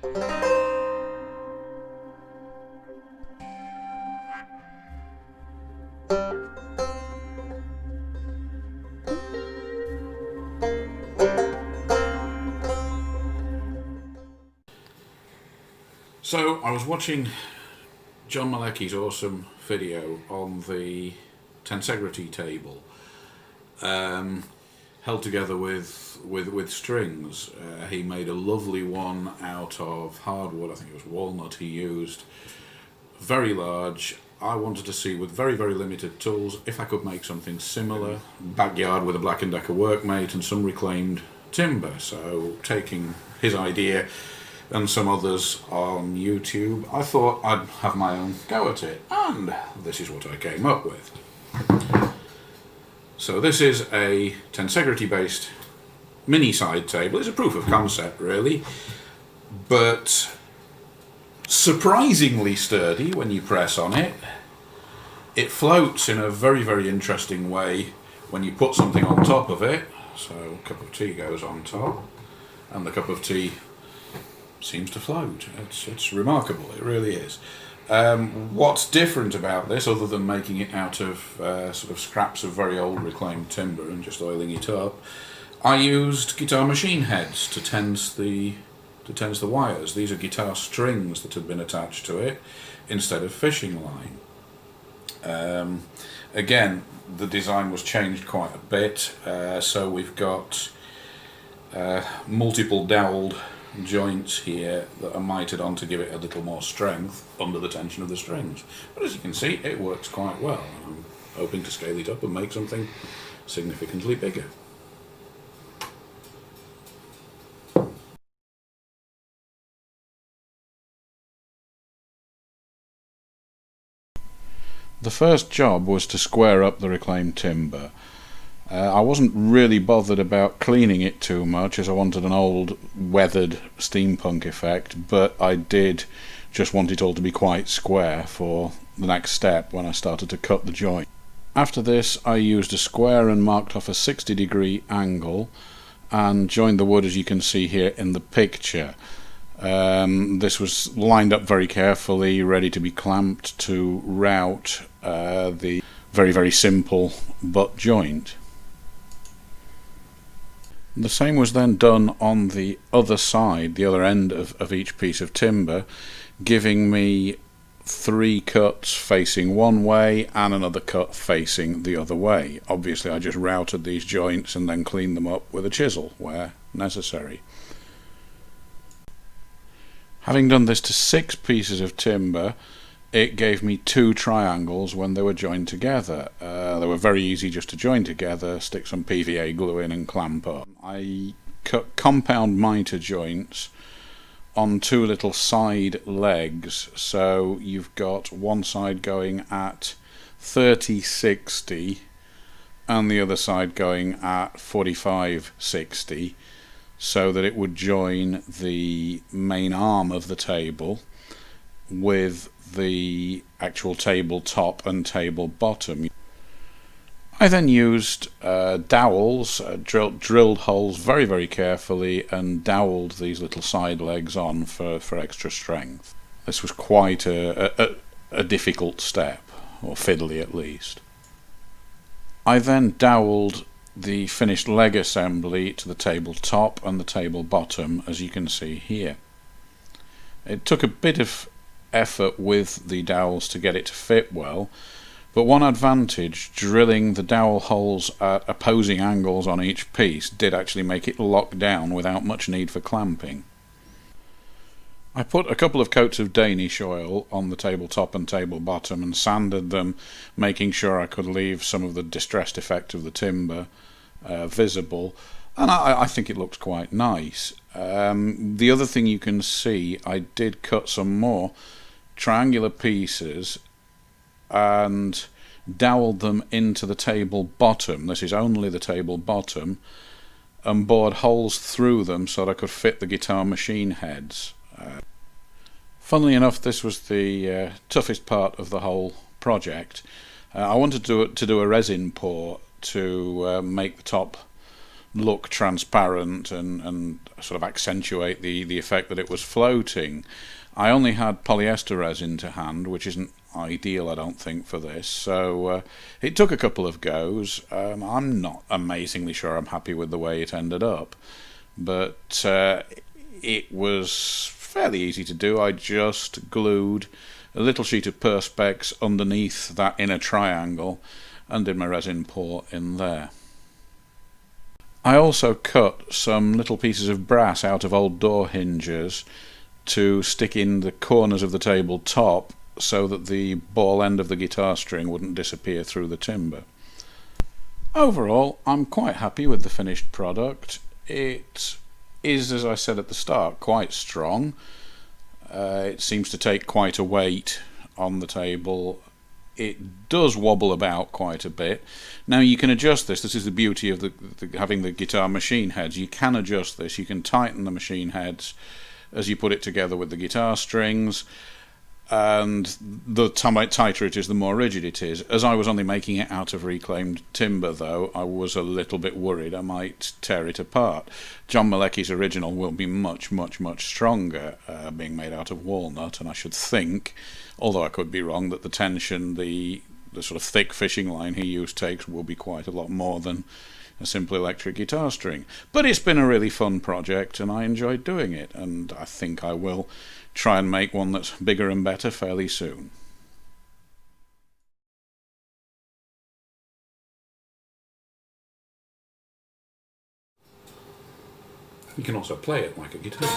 So I was watching John Malecki's awesome video on the Tensegrity table, held together with strings. He made a lovely one out of hardwood. I think it was walnut he used. Very large. I wanted to see, with very, very limited tools, if I could make something similar. Backyard with a Black & Decker workmate and some reclaimed timber. So taking his idea and some others on YouTube, I thought I'd have my own go at it, and this is what I came up with. So this is a Tensegrity based mini side table. It's a proof of concept really, but surprisingly sturdy when you press on it. It floats in a very, very interesting way when you put something on top of it. So a cup of tea goes on top, and the cup of tea seems to float. It's remarkable, it really is. What's different about this, other than making it out of sort of scraps of very old reclaimed timber and just oiling it up, I used guitar machine heads to tense the wires. These are guitar strings that had been attached to it instead of fishing line. Again, the design was changed quite a bit, so we've got multiple doweled joints here that are mitered on to give it a little more strength under the tension of the strings. But as you can see, it works quite well. I'm hoping to scale it up and make something significantly bigger. The first job was to square up the reclaimed timber. I wasn't really bothered about cleaning it too much, as I wanted an old weathered steampunk effect, but I did just want it all to be quite square for the next step when I started to cut the joint. After this I used a square and marked off a 60-degree angle and joined the wood, as you can see here in the picture. This was lined up very carefully, ready to be clamped to route the very, very simple butt joint. The same was then done on the other side, the other end of each piece of timber, giving me 3 cuts facing one way and another cut facing the other way. Obviously I just routed these joints and then cleaned them up with a chisel where necessary. Having done this to 6 pieces of timber, it gave me 2 triangles when they were joined together. They were very easy just to join together, stick some PVA glue in and clamp up. I cut compound miter joints on 2 little side legs, so you've got one side going at 30-60 and the other side going at 45-60, so that it would join the main arm of the table with the actual table top and table bottom. I then used dowels, drilled holes very, very carefully and doweled these little side legs on for extra strength. This was quite a difficult step, or fiddly at least. I then doweled the finished leg assembly to the table top and the table bottom, as you can see here. It took a bit of effort with the dowels to get it to fit well, but one advantage, drilling the dowel holes at opposing angles on each piece, did actually make it lock down without much need for clamping. I put a couple of coats of Danish oil on the table top and table bottom and sanded them, making sure I could leave some of the distressed effect of the timber visible, and I think it looks quite nice. The other thing you can see, I did cut some more triangular pieces and doweled them into the table bottom. This is only the table bottom, and bored holes through them so that I could fit the guitar machine heads. Funnily enough, this was the toughest part of the whole project. I wanted to do a resin pour to make the top look transparent and sort of accentuate the effect that it was floating. I only had polyester resin to hand, which isn't ideal, I don't think, for this. So it took a couple of goes. I'm not amazingly sure I'm happy with the way it ended up, but it was fairly easy to do. I just glued a little sheet of Perspex underneath that inner triangle and did my resin pour in there. I also cut some little pieces of brass out of old door hinges to stick in the corners of the tabletop so that the ball end of the guitar string wouldn't disappear through the timber. Overall, I'm quite happy with the finished product. It is, as I said at the start, quite strong. It seems to take quite a weight on the table. It does wobble about quite a bit. Now you can adjust this. This is the beauty of having the guitar machine heads. You can adjust this. You can tighten the machine heads as you put it together with the guitar strings, and the tighter it is, the more rigid it is. As I was only making it out of reclaimed timber, though, I was a little bit worried I might tear it apart. John Malecki's original will be much, much, much stronger, being made out of walnut, and I should think, although I could be wrong, that the tension, the sort of thick fishing line he used takes will be quite a lot more than a simple electric guitar string. But it's been a really fun project and I enjoyed doing it, and I think I will try and make one that's bigger and better fairly soon. You can also play it like a guitar.